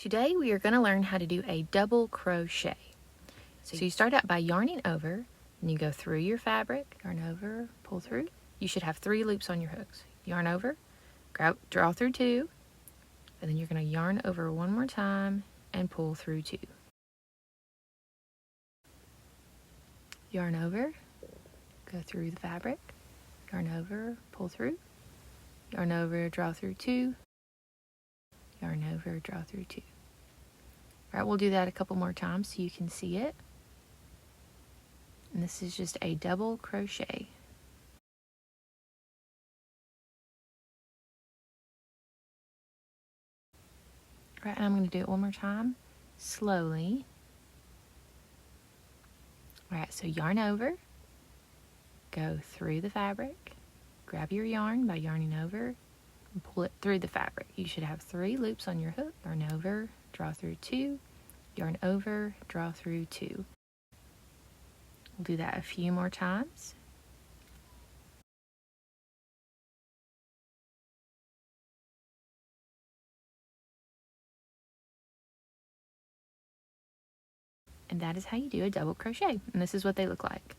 Today we are going to learn how to do a double crochet. So you start out by yarning over, and you go through your fabric, yarn over, pull through. You should have 3 loops on your hooks. Yarn over, draw through 2, and then you're going to yarn over one more time and pull through 2. Yarn over, go through the fabric, yarn over, pull through, yarn over, draw through 2, yarn over, draw through 2. All right, we'll do that a couple more times so you can see it. And this is just a double crochet. All right, and I'm going to do it one more time, slowly. All right, so yarn over, go through the fabric, grab your yarn by yarning over, and pull it through the fabric. You should have 3 loops on your hook. Yarn over, draw through 2, yarn over, draw through 2. We'll do that a few more times. And that is how you do a double crochet. And this is what they look like.